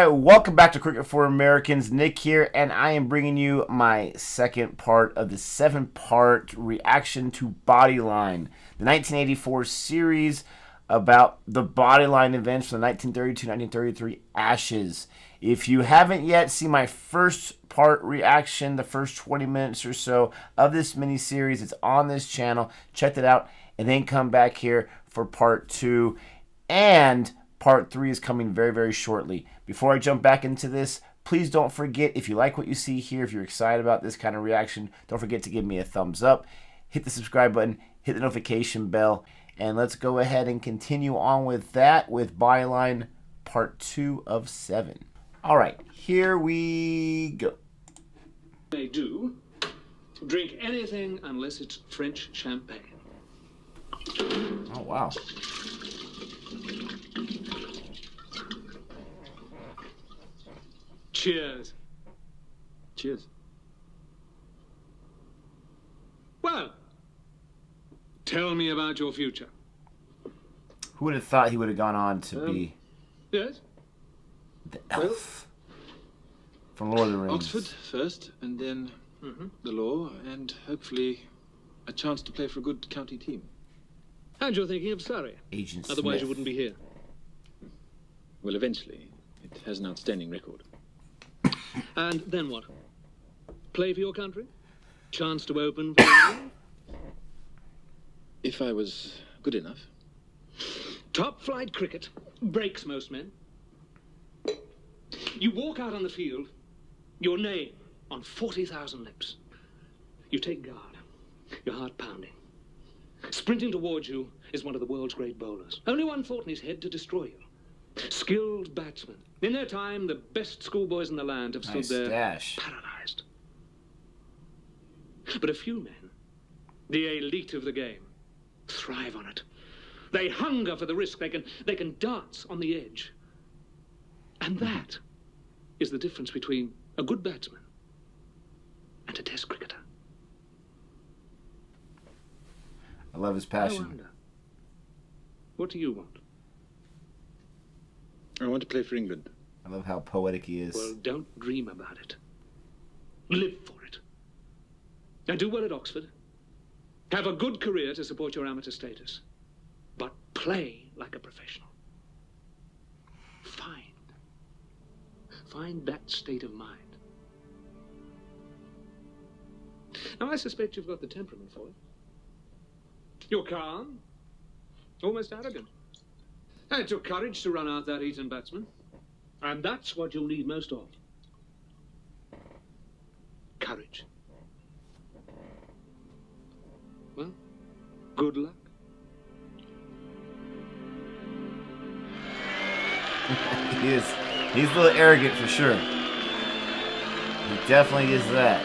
right, welcome back to Cricket for Americans. Nick here, and I am bringing you my second part of the 7-part reaction to Bodyline, the 1984 series about the Bodyline events from the 1932-1933 Ashes. If you haven't yet seen my first part reaction, the first 20 minutes or so of this mini-series, it's on this channel. Check it out, and then come back here for part 2. And part 3 is coming very, very shortly. Before I jump back into this, please don't forget, if you like what you see here, if you're excited about this kind of reaction, don't forget to give me a thumbs up, hit the subscribe button, hit the notification bell, and let's go ahead and continue on with that with Bodyline part 2 of 7. All right, here we go. They do drink anything unless it's French champagne. Oh, wow. Cheers. Cheers. Well, tell me about your future. Who would have thought he would have gone on to be Yes? the elf from Lord of the Rings? Oxford first, and then the law, and hopefully a chance to play for a good county team. And you're thinking of Surrey. Agent Otherwise Smith. you wouldn't be here. Well, eventually. It has an outstanding record. And then what? Play for your country? Chance to open for England? If I was good enough. Top flight cricket breaks most men. You walk out on the field, your name on 40,000 lips. You take guard, your heart pounding. Sprinting towards you is one of the world's great bowlers. Only one thought in his head: to destroy you. Skilled batsmen. In their time, the best schoolboys in the land have stood Nice there stash. paralyzed. But a few men, the elite of the game, thrive on it. They hunger for the risk. They can dance on the edge. And that is the difference between a good batsman and a test cricketer. I love his I passion. wonder, what do you want? I want to play for England. I love how poetic he is. Well, don't dream about it. Live for it. Now do well at Oxford. Have a good career to support your amateur status. But play like a professional. Find that state of mind. Now, I suspect you've got the temperament for it. You're calm, almost arrogant. And it took courage to run out that Eton batsman. And that's what you'll need most of. Courage. Well, good luck. He is. He's a little arrogant for sure. He definitely is that.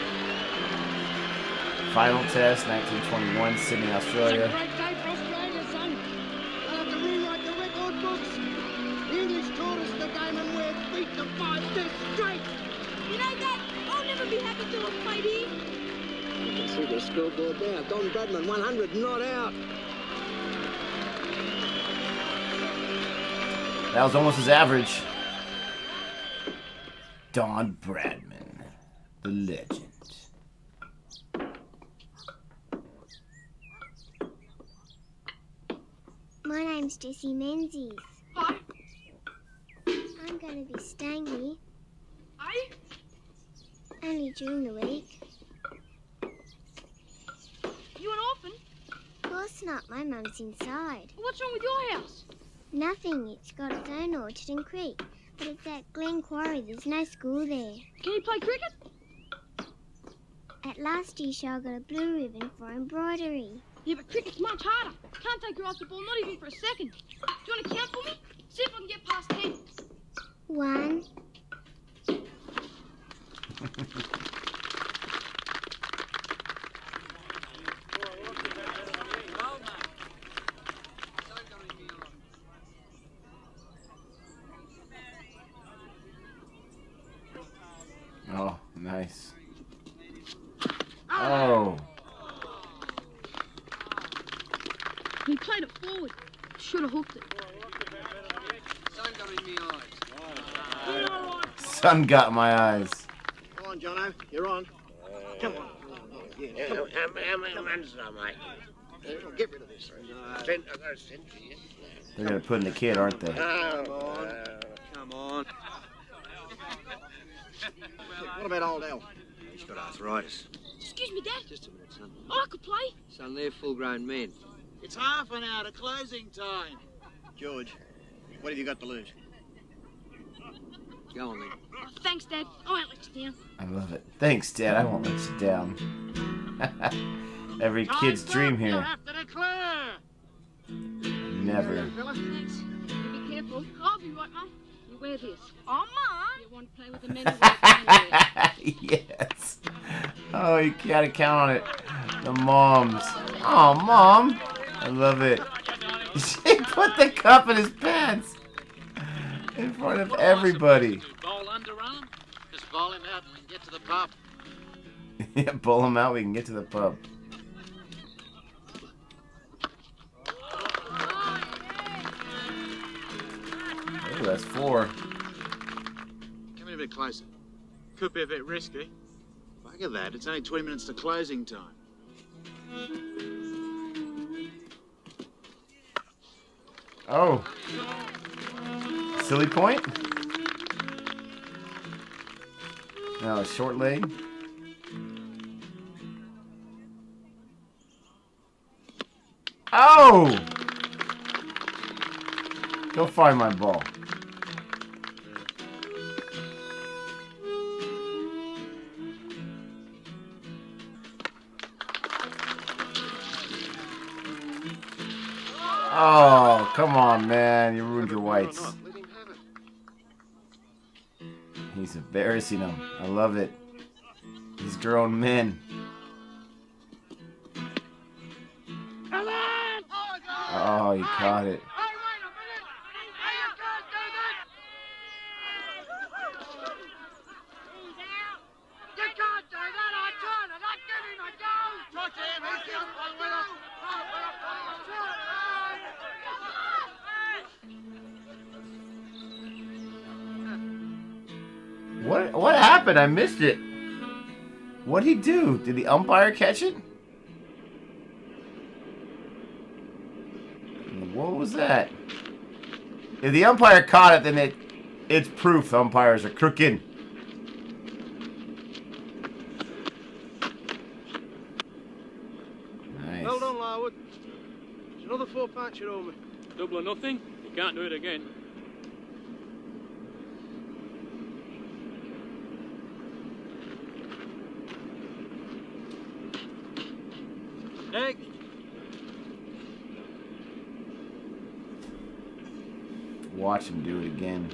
Final test, 1921, Sydney, Australia. It's a great day for Australia, son. They'll have to rewrite the record books. The English taught us the game and we're beat the 5 tests straight. You know that? I'll never be happy till I've played here. You can see the scoreboard there. Don Bradman, 100, not out. That was almost his average. Don Bradman, the legend. My name's Jessie Menzies. Hi. I'm going to be staying here Are you? only during the week. You an orphan? Of course not, my mum's inside. What's wrong with your house? Nothing, it's got its own orchard and creek. But it's at Glen Quarry, there's no school there. Can you play cricket? At last year show I got a blue ribbon for embroidery. Yeah, but cricket's much harder. Can't take your eye off the ball, not even for a second. Do you want to count for me? See if I can get past 10. 1, Oh, nice. Oh. He played it forward. Should have hooked it. Sun got in the eyes. sun got my eyes. Come on, Jono, you're on. Come on. Yeah, come on. Get rid of this. They're gonna put in the kid, aren't they? Come on. Come on. What about old Al? He's got arthritis. Excuse me, Dad. Just a minute, son. Oh, I could play. Son, they're full-grown men. It's half an hour to closing time. George, what have you got to lose? Go on, then. Oh, thanks, Dad. I won't let you down. I love it. Thanks, Dad. I won't let you down. Every kid's dream You here. have to declare. Never. Thanks. You be careful. I'll be right, Mum. You wear this. Oh, Mum. You want to play with the men who wear Yes. Oh, you gotta count on it. The moms. Oh, Mom. I love it. She put the cup in his pants. In front of everybody. Bowl underarm. Just bowl him out and get to the pub. Yeah, bowl him out. We can get to the pub. Oh, that's 4. Come in a bit closer. Could be a bit risky. Look at that. It's only 20 minutes to closing time. Oh. Silly point? No, a short leg. Oh! Go find my ball. Oh, come on, man. You ruined your whites. Let him have it. He's embarrassing them. I love it. These grown men. Oh, he caught it. What happened? I missed it. What'd he do? Did the umpire catch it? What was that? If the umpire caught it, then it's proof the umpires are crooked. Nice. Well done, Larwood. It's another 4 pints you owe me. Double or nothing. You can't do it again. Egg. Watch him do it again.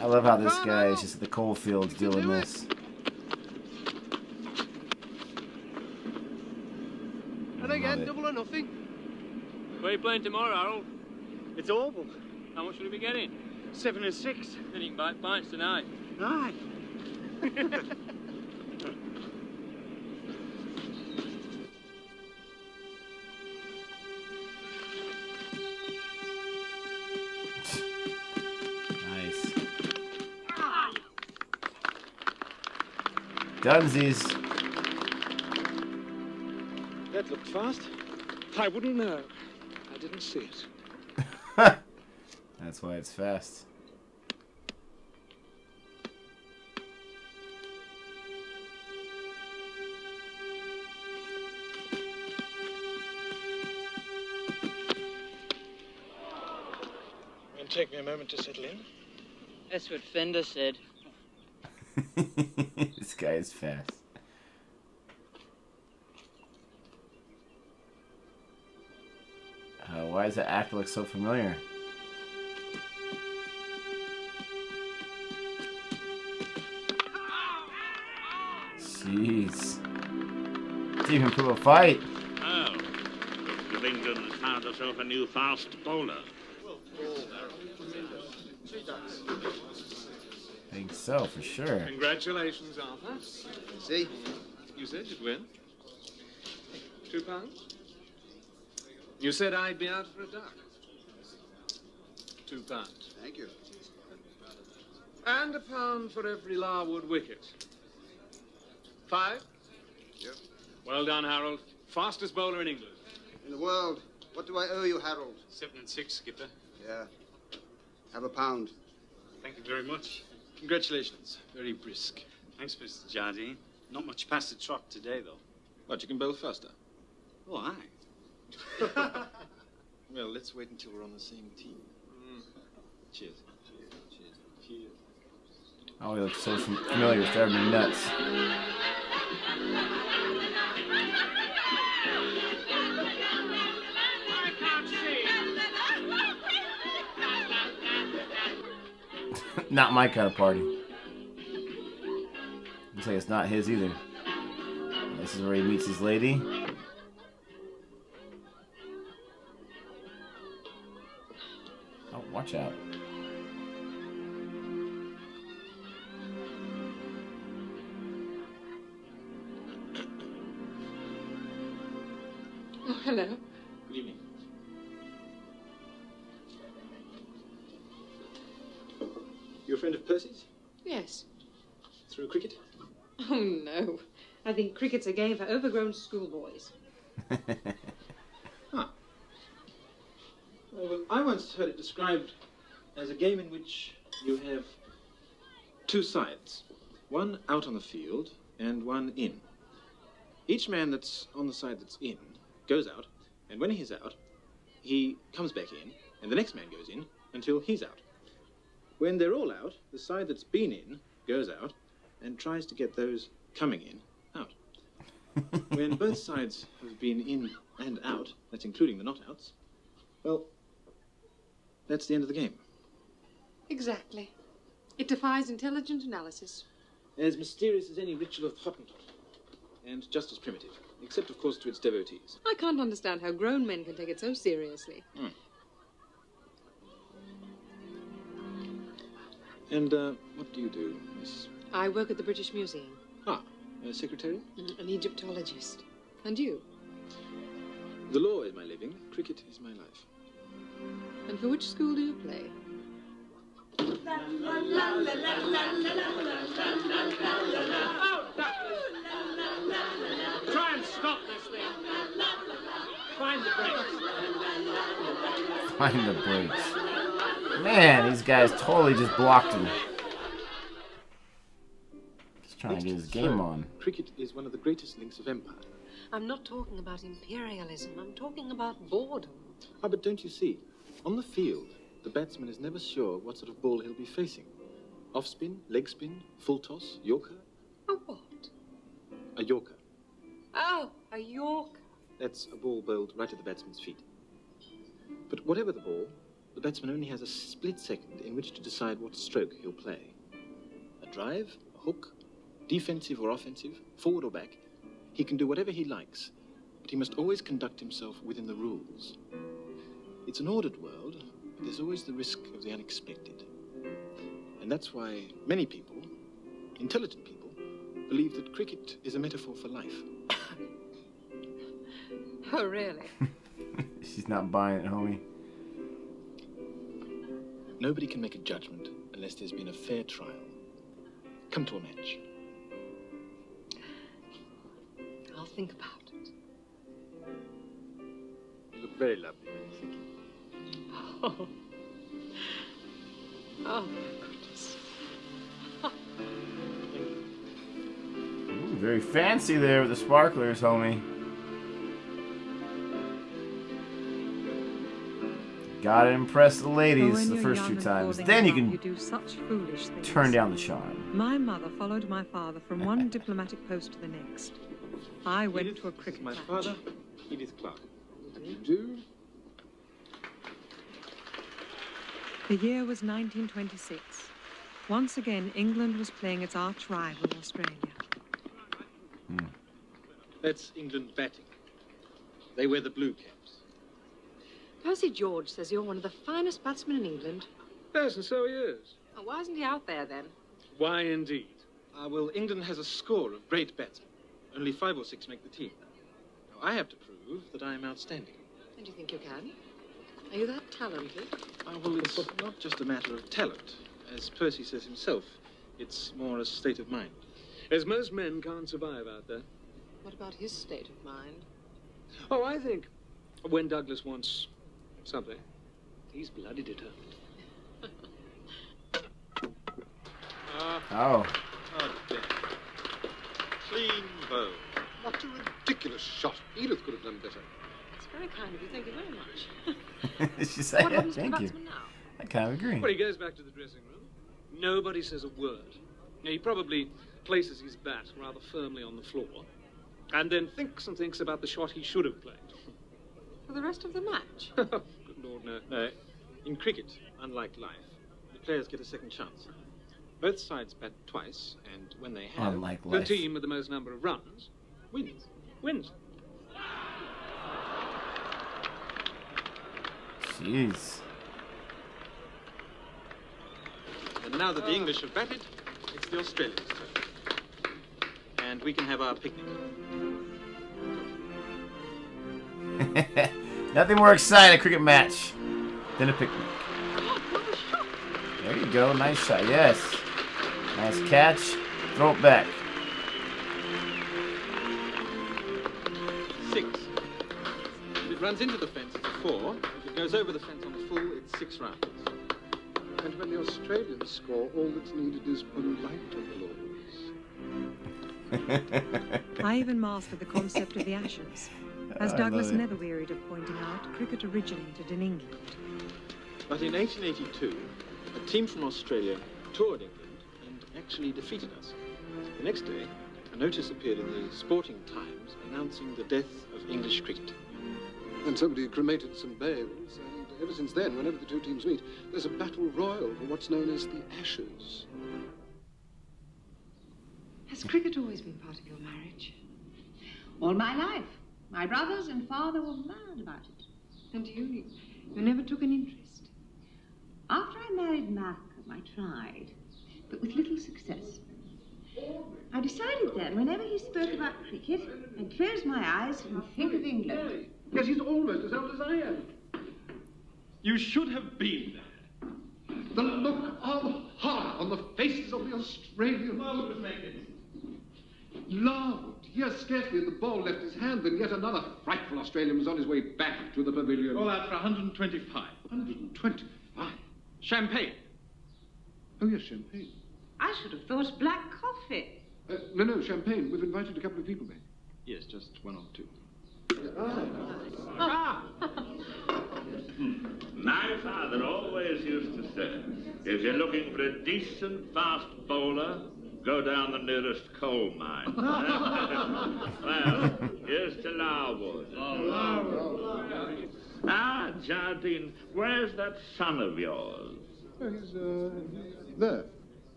I love how this guy is just at the coal fields doing this. And Love again, it. double or nothing. Where are you playing tomorrow, Harold? It's awful. How much will you be getting? 7 and 6. Then you can buy pints tonight. Aye. Nice. Dunsies. That looked fast. I wouldn't know. I didn't see it. That's why it's fast. It'll take me a moment to settle in. That's what Fender said. This guy is fast. Why does that actor look so familiar? Jeez. Didn't even put a fight. Oh, Mr. England's found herself a new fast bowler. Think so, for sure. Congratulations, Arthur. See? You said you'd win. £2. You said I'd be out for a duck. £2. Thank you. And £1 for every Larwood wicket. 5? Yep. Well done, Harold. Fastest bowler in England. In the world. What do I owe you, Harold? 7 and 6, skipper. Yeah. Have £1. Thank you very much. Congratulations. Very brisk. Thanks, Mr. Jardine. Not much past the trot today, though. What, you can bowl faster? Oh, aye. Well, let's wait until we're on the same team. Cheers. Cheers. Oh, he looks so familiar. It's driving me nuts. Not my kind of party. Looks like it's not his either. This is where he meets his lady. Oh, watch out. Oh, hello. Good evening. You a friend of Percy's? Yes. Through cricket? Oh, no. I think cricket's a game for overgrown schoolboys. Huh. Well, I once heard it described as a game in which you have 2 sides. One out on the field and one in. Each man that's on the side that's in goes out, and when he's out, he comes back in, and the next man goes in until he's out. When they're all out, the side that's been in goes out and tries to get those coming in out. When both sides have been in and out, that's including the not-outs, well, that's the end of the game. Exactly. It defies intelligent analysis. As mysterious as any ritual of Hottentot, and just as primitive, except, of course, to its devotees. I can't understand how grown men can take it so seriously. And what do you do, Miss? I work at the British Museum. Ah, a secretary? An Egyptologist. And you? The law is my living. Cricket is my life. And for which school do you play? Try and stop this thing. Find the brakes. Find the brakes. Man, these guys totally just blocked him. Just trying to get his game on. Cricket is one of the greatest links of empire. I'm not talking about imperialism. I'm talking about boredom. Ah, but don't you see? On the field, the batsman is never sure what sort of ball he'll be facing. Off spin, leg spin, full toss, yorker. A what? A yorker. Oh, a Yorker. That's a ball bowled right at the batsman's feet. But whatever the ball, the batsman only has a split second in which to decide what stroke he'll play. A drive, a hook, defensive or offensive, forward or back. He can do whatever he likes, but he must always conduct himself within the rules. It's an ordered world, but there's always the risk of the unexpected. And that's why many people, intelligent people, believe that cricket is a metaphor for life. Oh, really? She's not buying it, homie. Nobody can make a judgment unless there's been a fair trial. Come to a match. I'll think about it. You look very lovely when you're thinking. Oh. Oh, goodness. Ooh, very fancy there with the sparklers, homie. Gotta impress the ladies the first 2 times. Then you can do such foolish things. turn down the charm. My mother followed my father from one diplomatic post to the next. I went to a cricket My match. father, Edith Clark. What do you do? The year was 1926. Once again, England was playing its arch rival, Australia. That's England batting. They wear the blue caps. Percy George says you're one of the finest batsmen in England. Yes, and so he is. Oh, why isn't he out there, then? Why, indeed? Well, England has a score of great batsmen. Only 5 or 6 make the team. Now, I have to prove that I am outstanding. And do you think you can? Are you that talented? Well, it's not just a matter of talent. As Percy says himself, it's more a state of mind. As most men can't survive out there. What about his state of mind? Oh, I think when Douglas wants something, he's bloody determined. Oh. Clean bow. What a ridiculous shot. Edith could have done better. It's very kind of you. Thank you very much. She said, What happens to the thank you. batsman now? I kind of agree. Well, he goes back to the dressing room. Nobody says a word. Now, he probably places his bat rather firmly on the floor and then thinks and thinks about the shot he should have played. For the rest of the match? Good Lord, no. No, in cricket, unlike life, the players get a second chance. Both sides bat twice, and when they have, Unlike the life. team with the most number of runs wins. wins. Jeez. And now that the English have batted, it's the Australians' turn. And we can have our picnic. Nothing more exciting a cricket match than a picnic. There you go. Nice shot. Yes. Nice catch. Throw it back. 6. If it runs into the fence, it's 4. If it goes over the fence on the full, it's 6 runs. And when the Australians score, all that's needed is polite applause. I even mastered the concept of the Ashes. As I Douglas love it. never wearied of pointing out, cricket originated in England. But in 1882, a team from Australia toured England and actually defeated us. The next day, a notice appeared in the Sporting Times announcing the death of English cricket. And somebody cremated some bales, and ever since then, whenever the two teams meet, there's a battle royal for what's known as the Ashes. Has cricket always been part of your marriage? All my life. My brothers and father were mad about it. And you never took an interest? After I married Malcolm, I tried, but with little success. I decided then, whenever he spoke about cricket, I'd close my eyes and think of England. Yes, he's almost as old as I am. You should have been there. The look of horror on the faces of the Australians. Marlowe was making. Lord, he had scarcely had the ball left his hand than yet another frightful Australian was on his way back to the pavilion. All out for 125. 125? Champagne. Oh, yes, champagne. I should have thought black coffee. No, champagne. We've invited a couple of people back. Yes, just 1 or 2. My father always used to say, if you're looking for a decent fast bowler, go down the nearest coal mine. Well, here's to Larwood. Ah, Jardine, where's that son of yours? Oh, he's, there.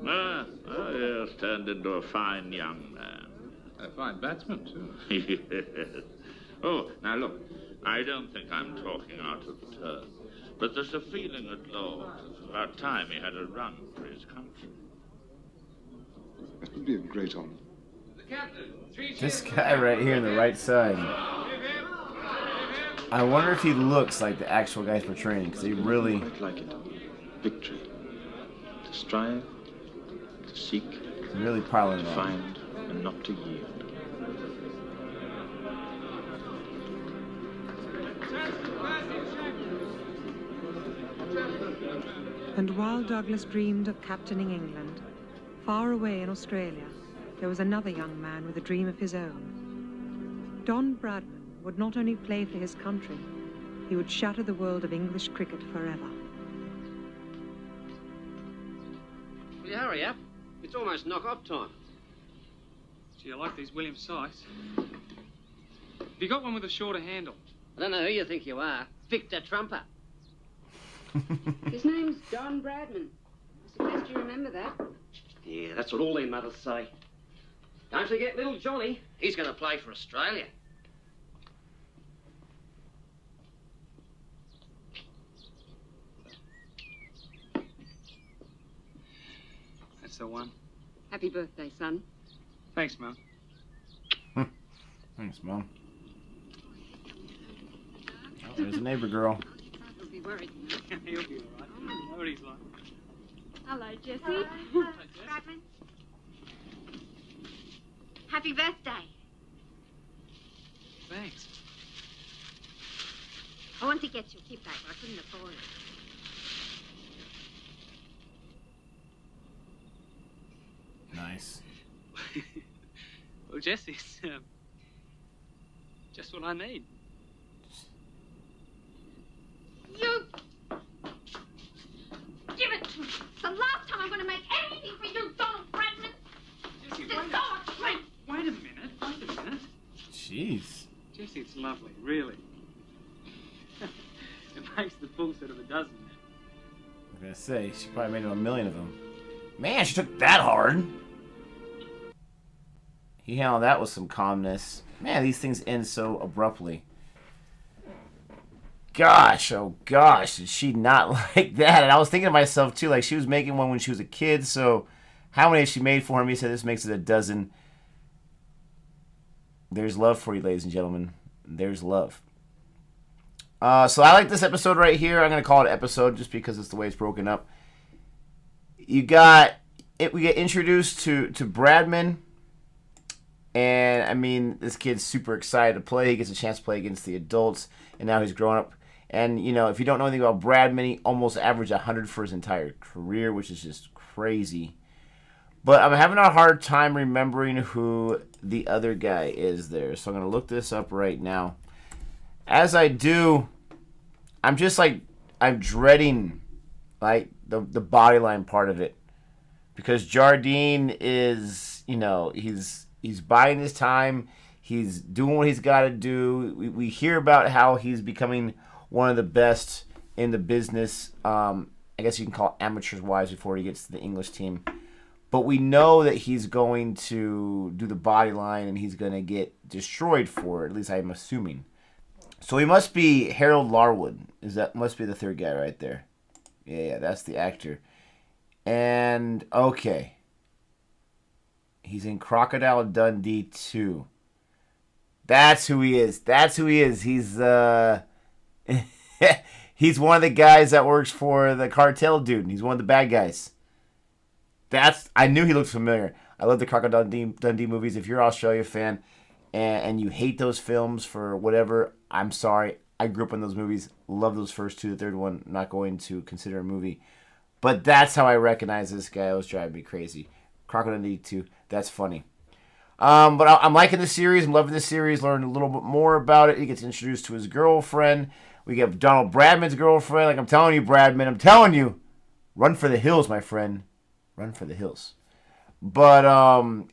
He has turned into a fine young man. A fine batsman, too. Yes. Oh, now look, I don't think I'm talking out of turn, but there's a feeling at Lord's it's about time he had a run for his country. That would be a great honour. This guy right here on the right side. I wonder if he looks like the actual guys portraying, because he really... Quite like it. Victory. To strive, to seek, really piling to it on. find, and not to yield. And while Douglas dreamed of captaining England, far away in Australia, there was another young man with a dream of his own. Don Bradman would not only play for his country, he would shatter the world of English cricket forever. Will you hurry up? It's almost knock-off time. Gee, I like these Williams sights. Have you got one with a shorter handle? I don't know who you think you are. Victor Trumper. His name's Don Bradman. I suppose you remember that. Yeah, that's what all them mothers say. Don't forget little Johnny. He's going to play for Australia. That's the one. Happy birthday, son. Thanks, Mum. Thanks, Mom. Oh, there's a neighbor girl. He'll be worried. He'll be all right. You know what he's like. Hello, Jessie. Bradman. Happy birthday. Thanks. I want to get you a gift bag, but I couldn't afford it. Nice. Well, Jessie's just what I need. You! Give it to me. It's the last time I'm going to make anything for you, Donald Bradman. Jessie, Just go on, please. Wait a minute. Wait a minute. Jeez. Jessie, it's lovely, really. It makes the full set of a dozen. I'm gonna say, she probably made 1 million of them. Man, she took that hard. He handled that with some calmness. Man, these things end so abruptly. Gosh, oh gosh, did she not like that? And I was thinking to myself, too, like, she was making one when she was a kid, so how many has she made for him? He said this makes it a dozen. There's love for you, ladies and gentlemen. There's love. So I like this episode right here. I'm going to call it episode just because it's the way it's broken up. We get introduced to Bradman. And, I mean, this kid's super excited to play. He gets a chance to play against the adults. And now he's grown up. And, you know, if you don't know anything about Bradman, he almost averaged 100 for his entire career, which is just crazy. But I'm having a hard time remembering who the other guy is there. So I'm going to look this up right now. As I do, I'm just like, I'm dreading like the bodyline part of it. Because Jardine is, you know, he's biding his time. He's doing what he's got to do. We hear about how he's becoming one of the best in the business. I guess you can call it amateurs-wise before he gets to the English team. But we know that he's going to do the body line and he's going to get destroyed for it. At least I'm assuming. So he must be Harold Larwood. Must be the third guy right there. Yeah, that's the actor. And, okay. He's in Crocodile Dundee 2. That's who he is. He's he's one of the guys that works for the cartel dude. He's one of the bad guys. I knew he looked familiar. I love the Crocodile Dundee movies. If you're an Australia fan and you hate those films for whatever, I'm sorry. I grew up in those movies. Love those first two. The third one, I'm not going to consider a movie. But that's how I recognize this guy. It was driving me crazy. Crocodile Dundee 2. That's funny. But I'm liking the series. I'm loving the series. Learning a little bit more about it. He gets introduced to his girlfriend. We get Donald Bradman's girlfriend. Like I'm telling you, Bradman. I'm telling you. Run for the hills, my friend. Run for the hills. But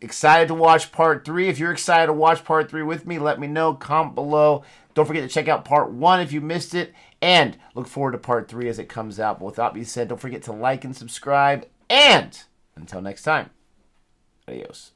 excited to watch part 3. If you're excited to watch part 3 with me, let me know. Comment below. Don't forget to check out part 1 if you missed it. And look forward to part 3 as it comes out. But with that being said, don't forget to like and subscribe. And until next time, adios.